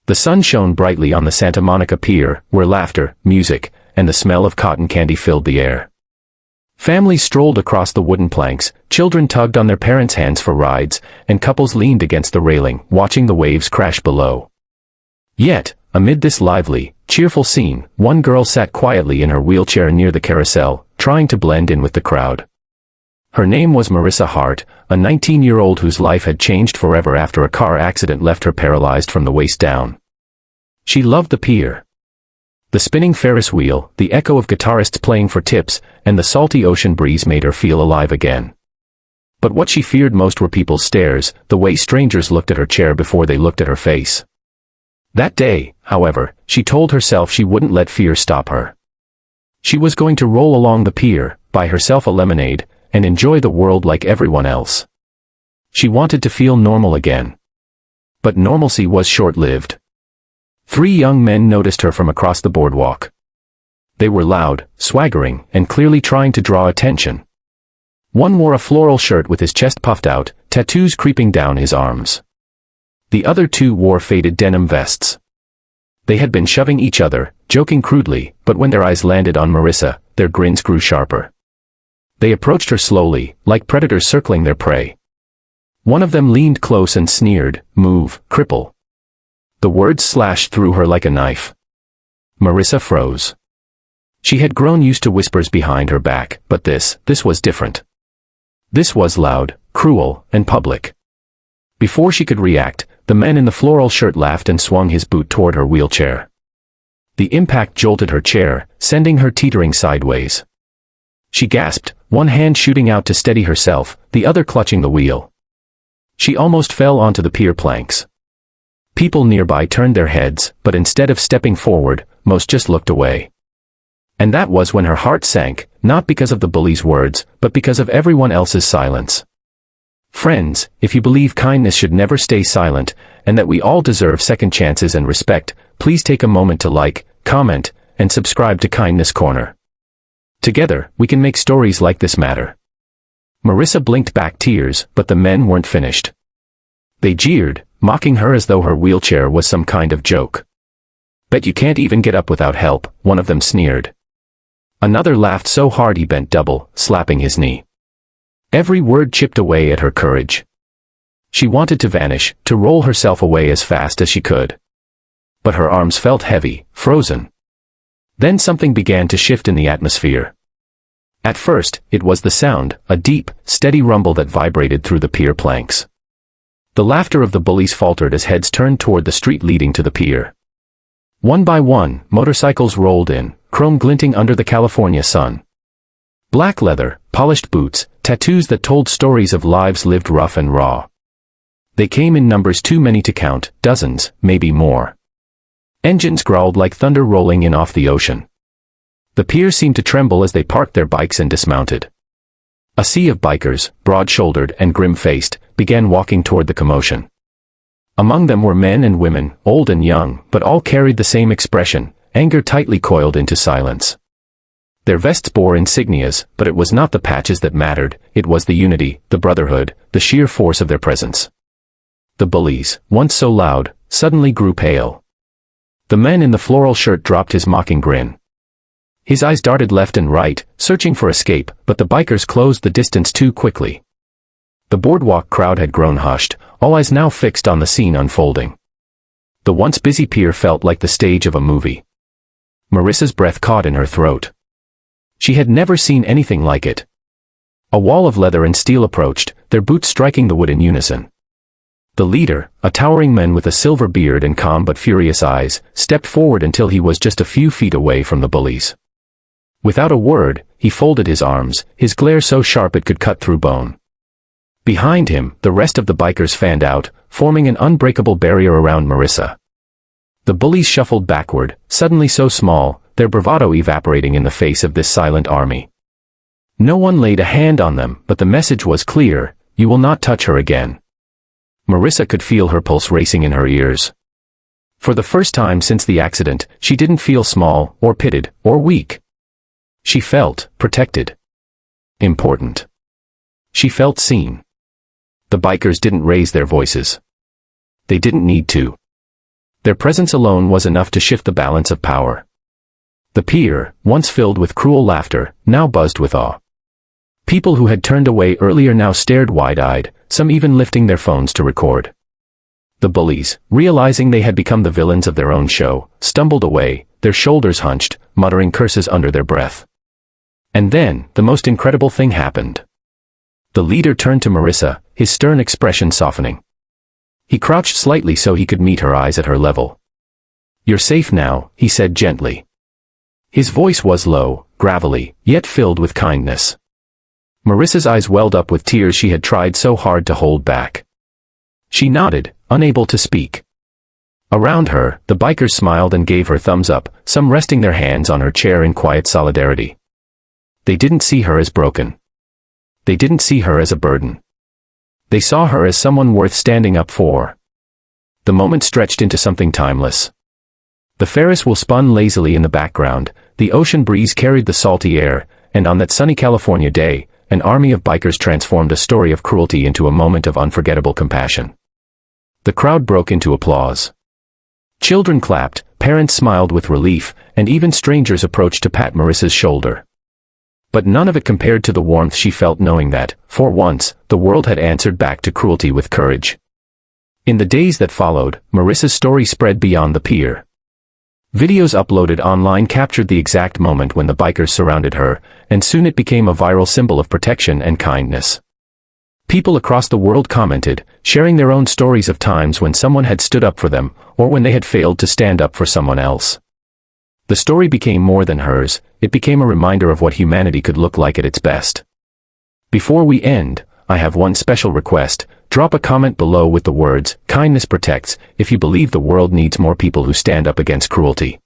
The sun shone brightly on the Santa Monica Pier, where laughter, music, and the smell of cotton candy filled the air. Families strolled across the wooden planks, children tugged on their parents' hands for rides, and couples leaned against the railing, watching the waves crash below. Yet, amid this lively, cheerful scene, one girl sat quietly in her wheelchair near the carousel, trying to blend in with the crowd. Her name was Marissa Hart, a 19-year-old whose life had changed forever after a car accident left her paralyzed from the waist down. She loved the pier. The spinning Ferris wheel, the echo of guitarists playing for tips, and the salty ocean breeze made her feel alive again. But what she feared most were people's stares, the way strangers looked at her chair before they looked at her face. That day, however, she told herself she wouldn't let fear stop her. She was going to roll along the pier, buy herself a lemonade, and enjoy the world like everyone else. She wanted to feel normal again. But normalcy was short-lived. 3 young men noticed her from across the boardwalk. They were loud, swaggering, and clearly trying to draw attention. One wore a floral shirt with his chest puffed out, tattoos creeping down his arms. The other 2 wore faded denim vests. They had been shoving each other, joking crudely, but when their eyes landed on Marissa, their grins grew sharper. They approached her slowly, like predators circling their prey. One of them leaned close and sneered, "Move, Cripple." The words slashed through her like a knife. Marissa froze. She had grown used to whispers behind her back, but this was different. This was loud, cruel, and public. Before she could react, the man in the floral shirt laughed and swung his boot toward her wheelchair. The impact jolted her chair, sending her teetering sideways. She gasped, one hand shooting out to steady herself, the other clutching the wheel. She almost fell onto the pier planks. People nearby turned their heads, but instead of stepping forward, most just looked away. And that was when her heart sank, not because of the bully's words, but because of everyone else's silence. Friends, if you believe kindness should never stay silent, and that we all deserve second chances and respect, please take a moment to like, comment, and subscribe to Kindness Corner. Together, we can make stories like this matter. Marissa blinked back tears, but the men weren't finished. They jeered, mocking her as though her wheelchair was some kind of joke. "Bet you can't even get up without help," one of them sneered. Another laughed so hard he bent double, slapping his knee. Every word chipped away at her courage. She wanted to vanish, to roll herself away as fast as she could. But her arms felt heavy, frozen. Then something began to shift in the atmosphere. At first, it was the sound, a deep, steady rumble that vibrated through the pier planks. The laughter of the bullies faltered as heads turned toward the street leading to the pier. One by one, motorcycles rolled in, chrome glinting under the California sun. Black leather, polished boots, tattoos that told stories of lives lived rough and raw. They came in numbers too many to count, dozens, maybe more. Engines growled like thunder rolling in off the ocean. The pier seemed to tremble as they parked their bikes and dismounted. A sea of bikers, broad-shouldered and grim-faced, began walking toward the commotion. Among them were men and women, old and young, but all carried the same expression, anger tightly coiled into silence. Their vests bore insignias, but it was not the patches that mattered, it was the unity, the brotherhood, the sheer force of their presence. The bullies, once so loud, suddenly grew pale. The man in the floral shirt dropped his mocking grin. His eyes darted left and right, searching for escape, but the bikers closed the distance too quickly. The boardwalk crowd had grown hushed, all eyes now fixed on the scene unfolding. The once busy pier felt like the stage of a movie. Marissa's breath caught in her throat. She had never seen anything like it. A wall of leather and steel approached, their boots striking the wood in unison. The leader, a towering man with a silver beard and calm but furious eyes, stepped forward until he was just a few feet away from the bullies. Without a word, he folded his arms, his glare so sharp it could cut through bone. Behind him, the rest of the bikers fanned out, forming an unbreakable barrier around Marissa. The bullies shuffled backward, suddenly so small, their bravado evaporating in the face of this silent army. No one laid a hand on them, but the message was clear: you will not touch her again. Marissa could feel her pulse racing in her ears. For the first time since the accident, she didn't feel small, or pitted, or weak. She felt protected. Important. She felt seen. The bikers didn't raise their voices. They didn't need to. Their presence alone was enough to shift the balance of power. The pier, once filled with cruel laughter, now buzzed with awe. People who had turned away earlier now stared wide-eyed, some even lifting their phones to record. The bullies, realizing they had become the villains of their own show, stumbled away, their shoulders hunched, muttering curses under their breath. And then, the most incredible thing happened. The leader turned to Marissa, his stern expression softening. He crouched slightly so he could meet her eyes at her level. "You're safe now," he said gently. His voice was low, gravelly, yet filled with kindness. Marissa's eyes welled up with tears she had tried so hard to hold back. She nodded, unable to speak. Around her, the bikers smiled and gave her thumbs up, some resting their hands on her chair in quiet solidarity. They didn't see her as broken. They didn't see her as a burden. They saw her as someone worth standing up for. The moment stretched into something timeless. The Ferris wheel spun lazily in the background, the ocean breeze carried the salty air, and on that sunny California day, an army of bikers transformed a story of cruelty into a moment of unforgettable compassion. The crowd broke into applause. Children clapped, parents smiled with relief, and even strangers approached to pat Marissa's shoulder. But none of it compared to the warmth she felt knowing that, for once, the world had answered back to cruelty with courage. In the days that followed, Marissa's story spread beyond the pier. Videos uploaded online captured the exact moment when the bikers surrounded her, and soon it became a viral symbol of protection and kindness. People across the world commented, sharing their own stories of times when someone had stood up for them, or when they had failed to stand up for someone else. The story became more than hers, it became a reminder of what humanity could look like at its best. Before we end, I have one special request. Drop a comment below with the words, "Kindness protects," if you believe the world needs more people who stand up against cruelty.